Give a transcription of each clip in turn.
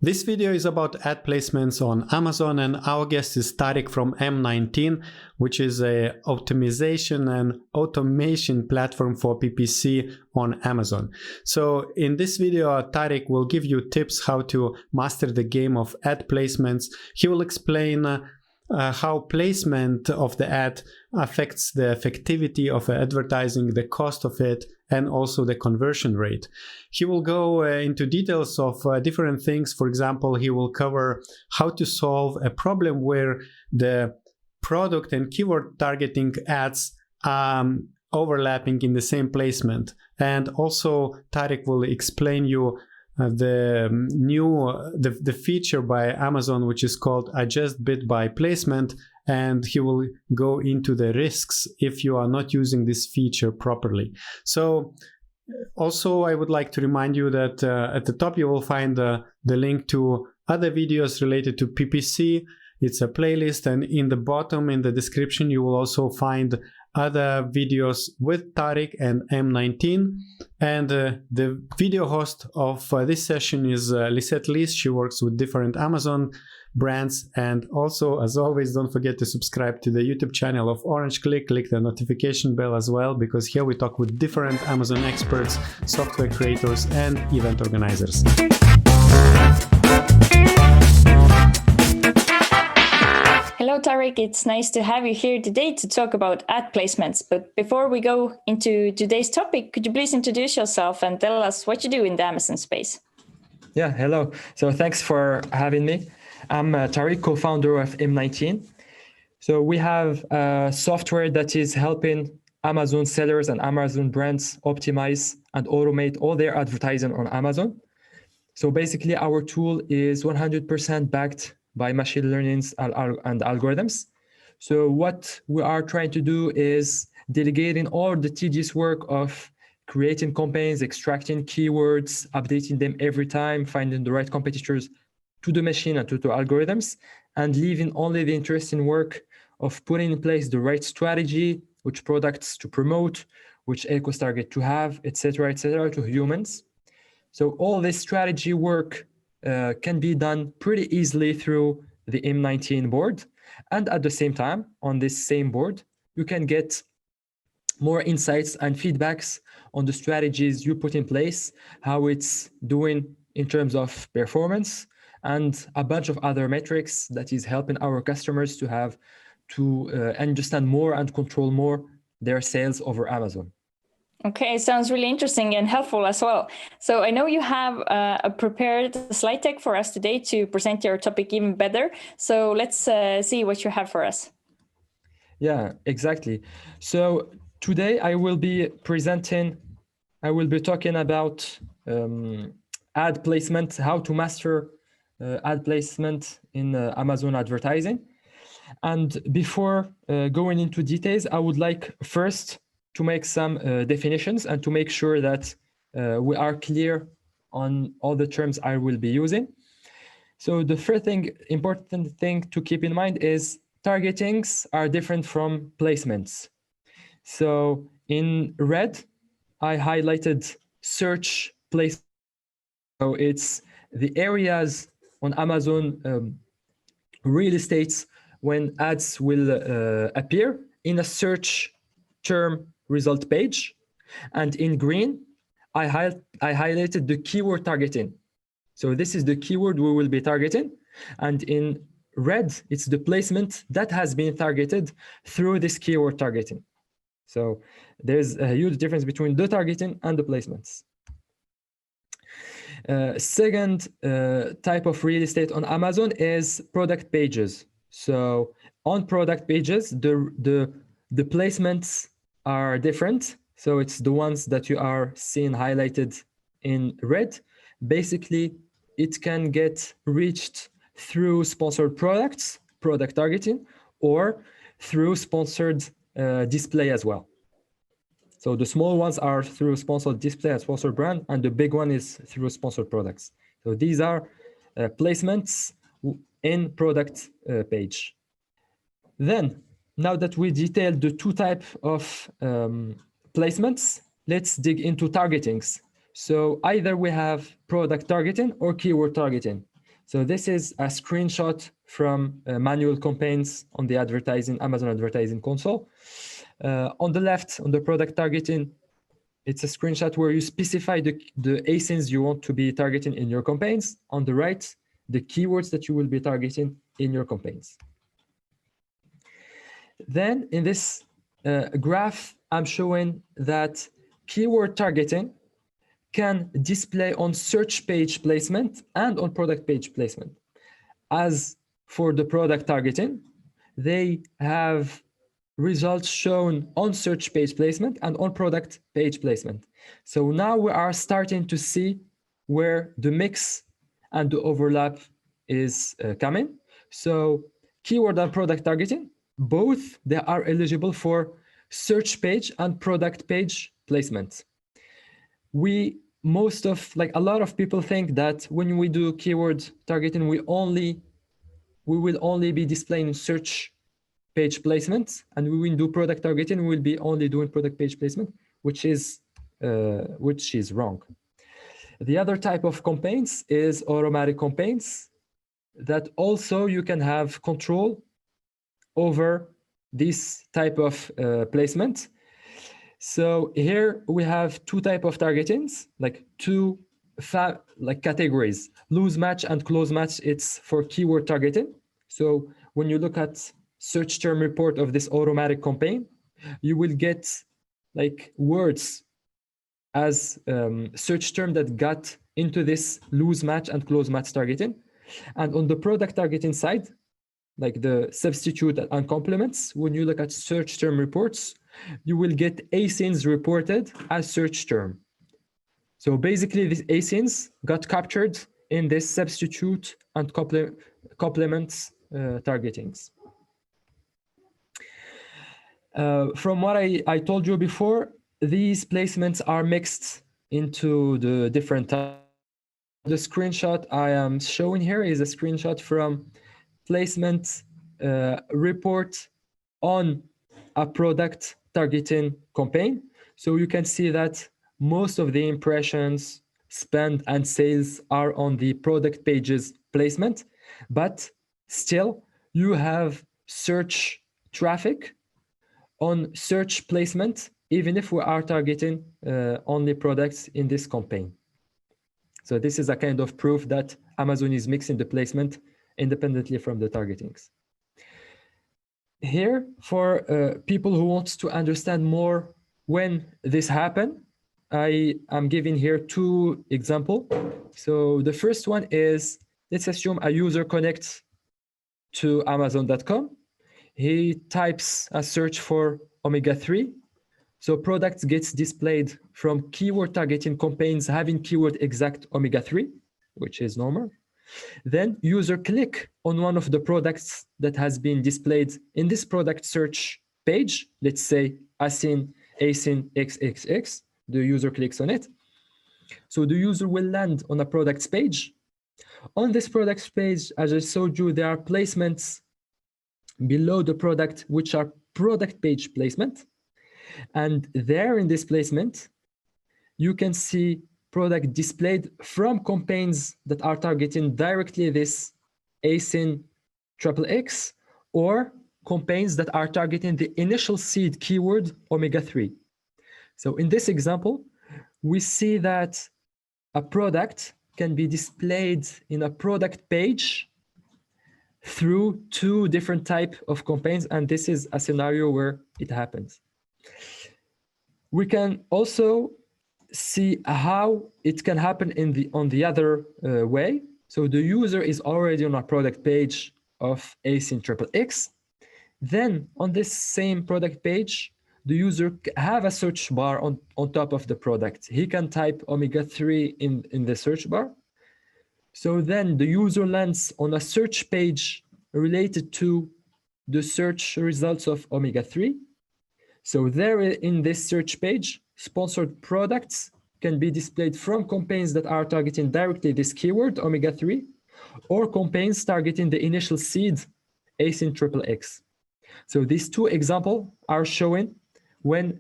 This video is about ad placements on Amazon, and our guest is Tarik from M19, which is a optimization and automation platform for PPC on Amazon. So in this video, Tarik will give you tips how to master the game of ad placements. He will explain how placement of the ad affects the effectivity of advertising, the cost of it, and also the conversion rate. He will go into details of different things. For example, he will cover how to solve a problem where the product and keyword targeting ads are overlapping in the same placement. And also Tarik will explain you the feature by Amazon, which is called adjust bid by placement, and he will go into the risks if you are not using this feature properly. So also I would like to remind you that at the top you will find the link to other videos related to PPC. It's a playlist, and in the bottom in the description you will also find other videos with Tarik and M19. And the video host of this session is LISETT LEES. She works with different Amazon brands. And also, as always, don't forget to subscribe to the YouTube channel of Orange Klik. Click the notification bell as well, because here we talk with different Amazon experts, software creators, and event organizers. Hello Tarik, it's nice to have you here today to talk about ad placements. But before we go into today's topic, could you please introduce yourself and tell us what you do in the Amazon space? Yeah, hello. So thanks for having me. I'm Tarik, co-founder of M19. So we have a software that is helping Amazon sellers and Amazon brands optimize and automate all their advertising on Amazon. So basically our tool is 100% backed by machine learning and algorithms. So what we are trying to do is delegating all the tedious work of creating campaigns, extracting keywords, updating them every time, finding the right competitors to the machine and to the algorithms, and leaving only the interesting work of putting in place the right strategy, which products to promote, which ACOS target to have, etc., to humans. So all this strategy work can be done pretty easily through the M19 board. And at the same time, on this same board, you can get more insights and feedbacks on the strategies you put in place, how it's doing in terms of performance, and a bunch of other metrics that is helping our customers to have to understand more and control more their sales over Amazon. Okay, sounds really interesting and helpful as well. So I know you have a prepared slide deck for us today to present your topic even better. So let's see what you have for us. Yeah, exactly. So today I will be talking about ad placement, how to master ad placement in Amazon advertising. And before going into details, I would like first to make some definitions and to make sure that we are clear on all the terms I will be using. So the first important thing to keep in mind is targetings are different from placements. So in red, I highlighted search place. So it's the areas on Amazon real estates when ads will appear in a search term result page. And in green, I highlighted the keyword targeting. So this is the keyword we will be targeting. And in red, it's the placement that has been targeted through this keyword targeting. So there's a huge difference between the targeting and the placements. Second type of real estate on Amazon is product pages. So on product pages, the placements are different. So it's the ones that you are seeing highlighted in red. Basically, it can get reached through sponsored products, product targeting, or through sponsored display as well. So the small ones are through sponsored display and sponsored brand, and the big one is through sponsored products. So these are placements in product page. Then, now that we detailed the two types of placements, let's dig into targetings. So either we have product targeting or keyword targeting. So this is a screenshot from manual campaigns on the Amazon advertising console. On the left, on the product targeting, it's a screenshot where you specify the ASINs you want to be targeting in your campaigns. On the right, the keywords that you will be targeting in your campaigns. Then in this graph, I'm showing that keyword targeting can display on search page placement and on product page placement. As for the product targeting, they have results shown on search page placement and on product page placement. So now we are starting to see where the mix and the overlap is coming. So keyword and product targeting, both they are eligible for search page and product page placement. A lot of people think that when we do keyword targeting, we will only be displaying search page placement, and we will do product targeting, we will be only doing product page placement, which is wrong. The other type of campaigns is automatic campaigns that also you can have control over this type of placement. So here we have two types of targetings, like two categories, loose match and close match. It's for keyword targeting. So when you look at search term report of this automatic campaign, you will get like words as search term that got into this loose match and close match targeting. And on the product targeting side, like the substitute and complements, when you look at search term reports, you will get ASINs reported as search term. So basically these ASINs got captured in this substitute and complements targetings. From what I told you before, these placements are mixed into the different types. The screenshot I am showing here is a screenshot from placement report on a product targeting campaign. So you can see that most of the impressions, spend, and sales are on the product pages placement, but still you have search traffic on search placement, even if we are targeting only products in this campaign. So this is a kind of proof that Amazon is mixing the placement independently from the targetings. Here, for people who want to understand more when this happened, I am giving here two examples. So the first one is, let's assume a user connects to Amazon.com. He types a search for omega-3. So products gets displayed from keyword targeting campaigns having keyword exact omega-3, which is normal. Then user click on one of the products that has been displayed in this product search page. Let's say ASIN XXX, the user clicks on it. So the user will land on a products page. On this products page, as I showed you, there are placements below the product, which are product page placement. And there in this placement, you can see product displayed from campaigns that are targeting directly this ASIN XXX, or campaigns that are targeting the initial seed keyword omega-3. So in this example, we see that a product can be displayed in a product page through two different types of campaigns, and this is a scenario where it happens. We can also see how it can happen on the other way. So the user is already on a product page of ASIN XXX. Then on this same product page, the user have a search bar on top of the product. He can type omega-3 in the search bar. So then the user lands on a search page related to the search results of omega-3. So there in this search page, sponsored products can be displayed from campaigns that are targeting directly this keyword, omega-3, or campaigns targeting the initial seed, ASIN XXX. So these two examples are showing when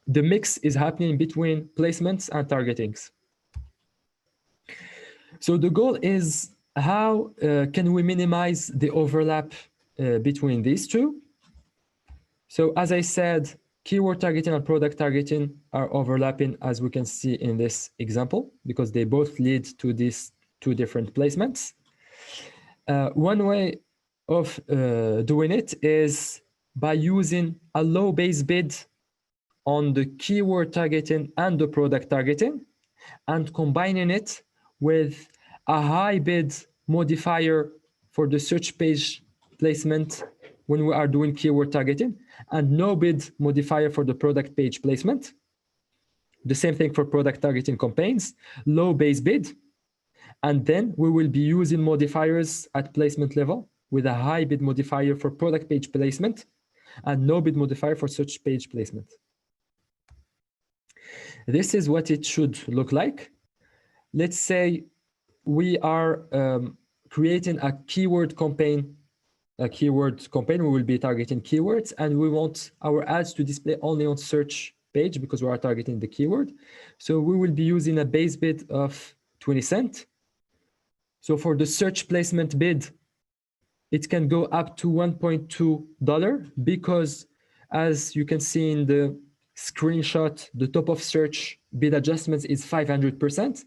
the mix is happening between placements and targetings. So the goal is how can we minimize the overlap between these two? So as I said, keyword targeting and product targeting are overlapping, as we can see in this example, because they both lead to these two different placements. One way of doing it is by using a low base bid on the keyword targeting and the product targeting, and combining it with a high bid modifier for the search page placement when we are doing keyword targeting, and no bid modifier for the product page placement. The same thing for product targeting campaigns, low base bid. And then we will be using modifiers at placement level with a high bid modifier for product page placement and no bid modifier for search page placement. This is what it should look like. Let's say we are creating a keyword campaign. We will be targeting keywords, and we want our ads to display only on search page because we are targeting the keyword. So we will be using a base bid of 20 cents. So for the search placement bid, it can go up to $1.2 because, as you can see in the screenshot, the top of search bid adjustments is 500%,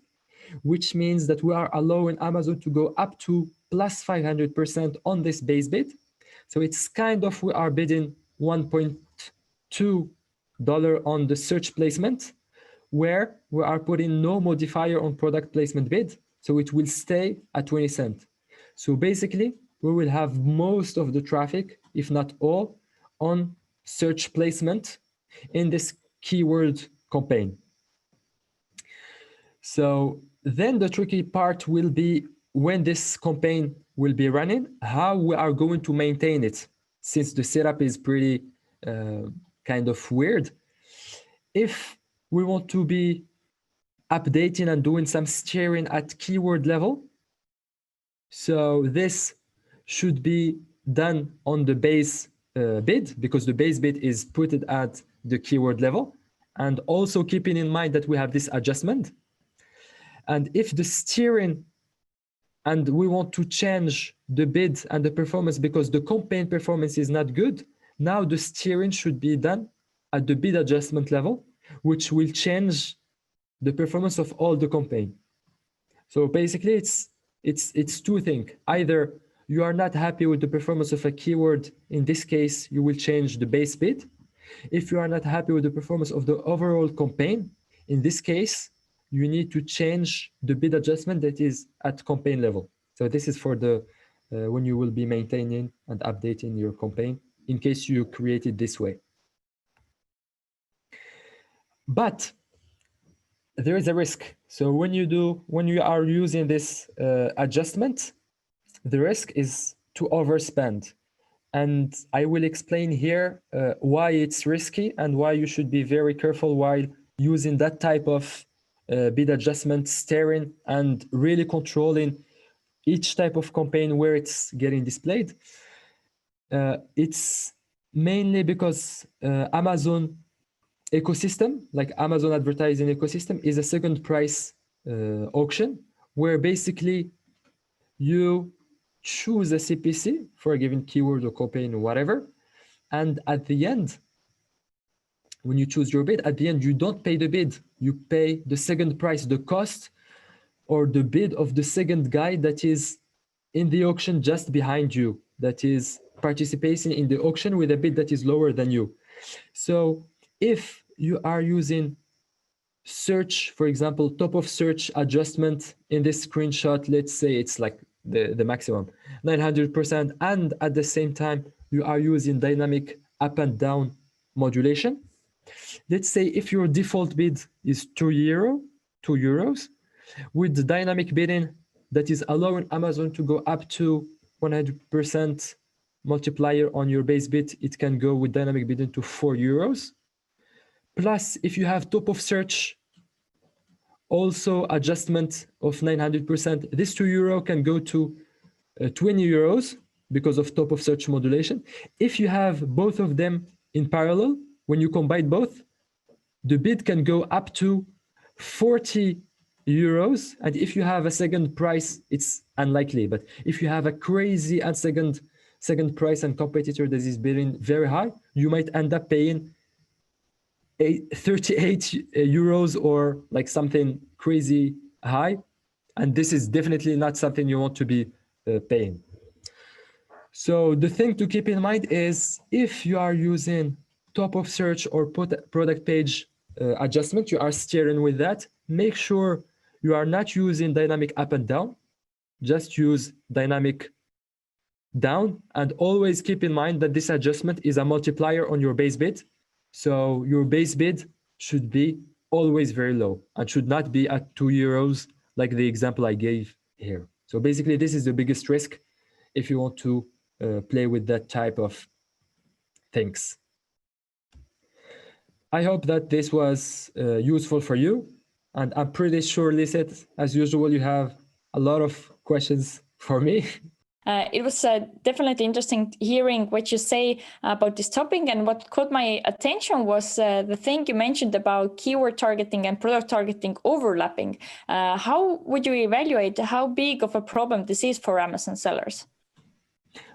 which means that we are allowing Amazon to go up to plus 500% on this base bid. So it's kind of, we are bidding $1.2 on the search placement, where we are putting no modifier on product placement bid. So it will stay at 20 cents. So basically, we will have most of the traffic, if not all, on search placement in this keyword campaign. So then the tricky part will be when this campaign will be running, how we are going to maintain it, since the setup is pretty kind of weird. If we want to be updating and doing some steering at keyword level, so this should be done on the base bid, because the base bid is put it at the keyword level, and also keeping in mind that we have this adjustment. And if the steering, and we want to change the bid and the performance because the campaign performance is not good, now the steering should be done at the bid adjustment level, which will change the performance of all the campaign. So basically, it's two things. Either you are not happy with the performance of a keyword, in this case, you will change the base bid. If you are not happy with the performance of the overall campaign, in this case, you need to change the bid adjustment that is at campaign level. So this is for the when you will be maintaining and updating your campaign, in case you create it this way. But there is a risk. So when you are using this adjustment, the risk is to overspend. And I will explain here why it's risky and why you should be very careful while using that type of bid adjustment, steering, and really controlling each type of campaign where it's getting displayed. It's mainly because Amazon ecosystem, like Amazon advertising ecosystem, is a second price auction, where basically you choose a CPC for a given keyword or campaign or whatever, and at the end, when you choose your bid, at the end you don't pay the bid, you pay the second price, the cost or the bid of the second guy that is in the auction just behind you, that is participating in the auction with a bid that is lower than you. So if you are using search, for example, top of search adjustment in this screenshot, let's say it's like the maximum 900%, and at the same time you are using dynamic up and down modulation. Let's say if your default bid is €2 with the dynamic bidding that is allowing Amazon to go up to 100% multiplier on your base bid, it can go with dynamic bidding to €4. Plus, if you have top of search, also adjustment of 900%, this €2 can go to €20 because of top of search modulation. If you have both of them in parallel, when you combine both, the bid can go up to 40 euros, and if you have a second price, it's unlikely, but if you have a crazy and second price and competitor that is bidding very high, you might end up paying 38 euros or like something crazy high, and this is definitely not something you want to be paying. So the thing to keep in mind is if you are using top of search or product page adjustment, you are steering with that, make sure you are not using dynamic up and down, just use dynamic down, and always keep in mind that this adjustment is a multiplier on your base bid. So your base bid should be always very low and should not be at 2 euros like the example I gave here. So basically this is the biggest risk if you want to play with that type of things. I hope that this was useful for you, and I'm pretty sure, LISETT, as usual, you have a lot of questions for me. It was definitely interesting hearing what you say about this topic, and what caught my attention was the thing you mentioned about keyword targeting and product targeting overlapping. How would you evaluate how big of a problem this is for Amazon sellers?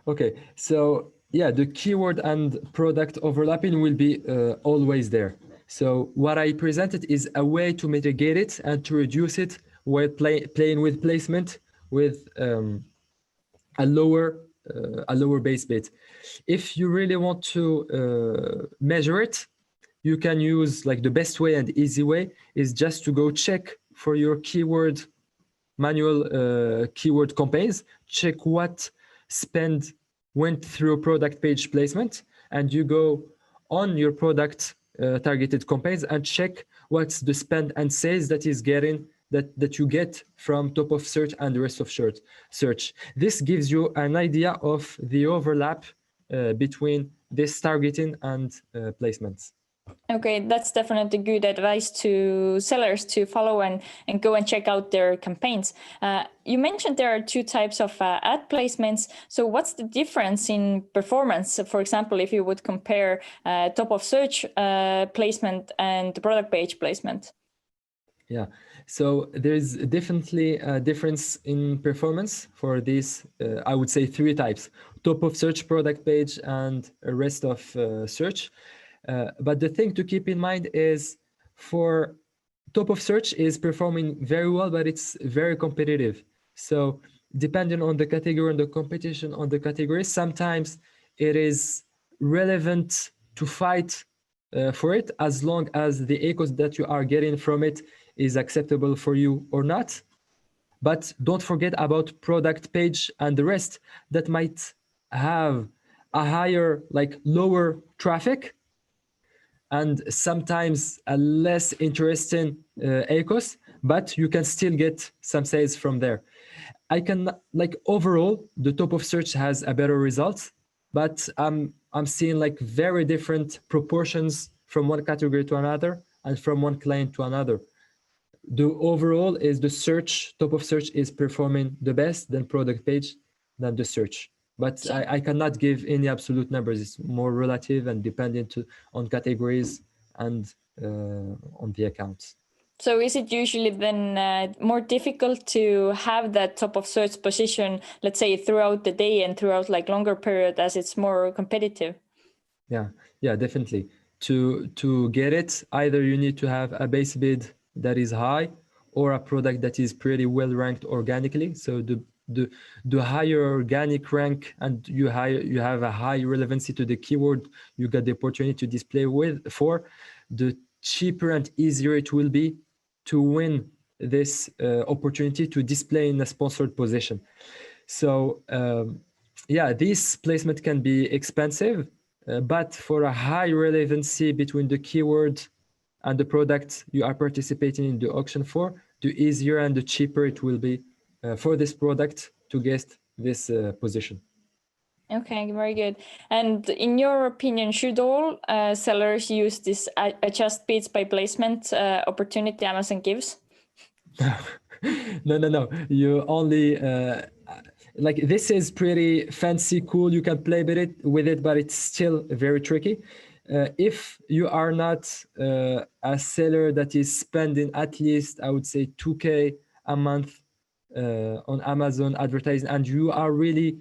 Okay, so yeah, the keyword and product overlapping will be always there. So what I presented is a way to mitigate it and to reduce it while playing with placement with a lower base bid. If you really want to measure it, you can use, like, the best way and easy way is just to go check for your keyword manual keyword campaigns, check what spend went through product page placement, and you go on your product targeted campaigns and check what's the spend and sales that is getting that you get from top of search and the rest of search. This gives you an idea of the overlap between this targeting and placements. Okay, that's definitely good advice to sellers to follow and go and check out their campaigns. You mentioned there are two types of ad placements. So what's the difference in performance? For example, if you would compare top of search placement and the product page placement? Yeah, so there's definitely a difference in performance for these, I would say, three types: top of search, product page, and rest of search. But the thing to keep in mind is for top of search is performing very well, but it's very competitive. So depending on the category and the competition on the category, sometimes it is relevant to fight for it as long as the echoes that you are getting from it is acceptable for you or not. But don't forget about product page and the rest that might have a higher, like lower traffic, and sometimes a less interesting echoes, but you can still get some sales from there. I can, like, overall, the top of search has a better result, but I'm seeing like very different proportions from one category to another and from one client to another. The overall is the search, top of search is performing the best, then product page, than the search. But I cannot give any absolute numbers. It's more relative and dependent on categories and on the accounts. So is it usually then more difficult to have that top of search position, let's say, throughout the day and throughout like longer period as it's more competitive? Yeah, definitely. To get it, either you need to have a base bid that is high or a product that is pretty well ranked organically. So the higher organic rank and you have a high relevancy to the keyword you got the opportunity to display for, the cheaper and easier it will be to win this opportunity to display in a sponsored position. So yeah, this placement can be expensive, but for a high relevancy between the keyword and the product you are participating in the auction for, the easier and the cheaper it will be for this product to get this position. Okay, very good. And in your opinion, should all sellers use this adjust bids by placement opportunity Amazon gives? No. You only like, this is pretty fancy, cool. You can play with it, but it's still very tricky. if you are not a seller that is spending at least, I would say, 2K a month on Amazon advertising, and you are really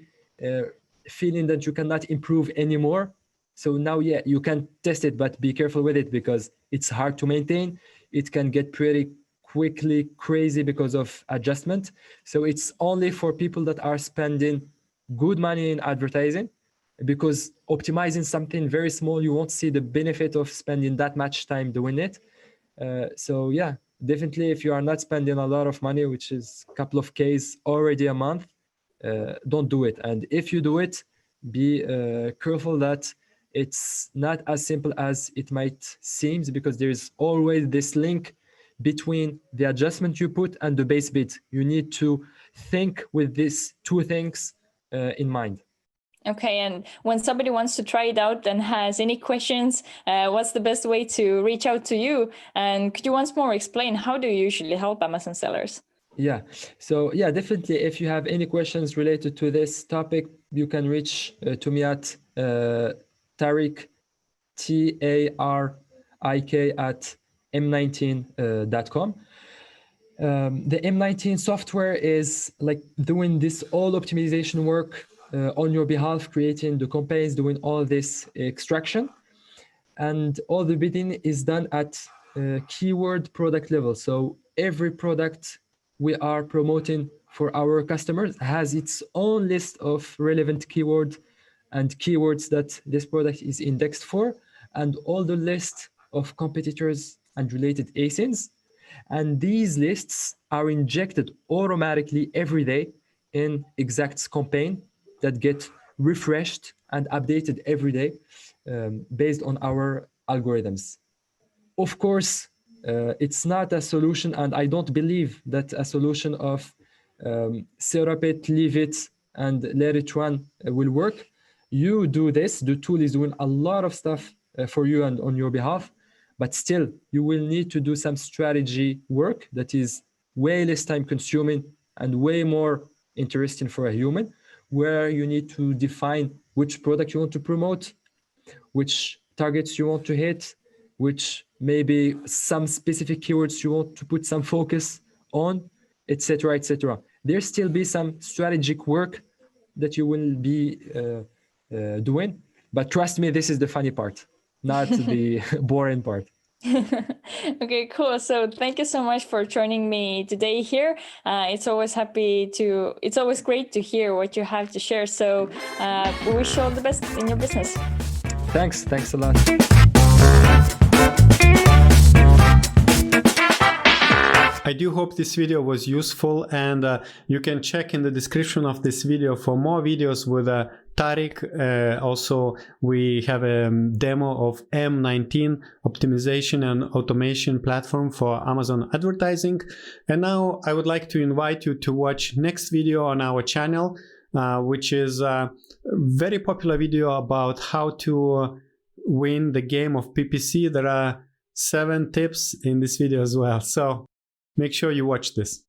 feeling that you cannot improve anymore, so now, yeah, you can test it, but be careful with it because it's hard to maintain. It can get pretty quickly crazy because of adjustment. So it's only for people that are spending good money in advertising, because optimizing something very small, you won't see the benefit of spending that much time doing it. So yeah, definitely if you are not spending a lot of money, which is a couple of Ks already a month, don't do it. And if you do it, be careful that it's not as simple as it might seem, because there's always this link between the adjustment you put and the base bid. You need to think with these two things in mind. Okay, and when somebody wants to try it out and has any questions, what's the best way to reach out to you? And could you once more explain how do you usually help Amazon sellers? Yeah, so yeah, definitely. If you have any questions related to this topic, you can reach to me at Tarik, TARIK at M19.com. The M19 software is like doing this all optimization work on your behalf, creating the campaigns, doing all this extraction. And all the bidding is done at keyword product level. So every product we are promoting for our customers has its own list of relevant keywords and keywords that this product is indexed for, and all the list of competitors and related ASINs. And these lists are injected automatically every day in exact campaign that get refreshed and updated every day based on our algorithms. Of course, it's not a solution, and I don't believe that a solution of set up it, leave it, and let it run will work. You do this, the tool is doing a lot of stuff for you and on your behalf, but still, you will need to do some strategy work that is way less time consuming and way more interesting for a human, where you need to define which product you want to promote, which targets you want to hit, which maybe some specific keywords you want to put some focus on, etc., etc. There still be some strategic work that you will be doing, but trust me, this is the funny part, not the boring part. Okay, cool. So thank you so much for joining me today here. It's always great to hear what you have to share. So we wish you all the best in your business. Thanks a lot. I do hope this video was useful, and you can check in the description of this video for more videos with Tarik. Also, we have a demo of M19 optimization and automation platform for Amazon advertising. And now I would like to invite you to watch next video on our channel, which is a very popular video about how to win the game of PPC. There are 7 tips in this video as well. So make sure you watch this.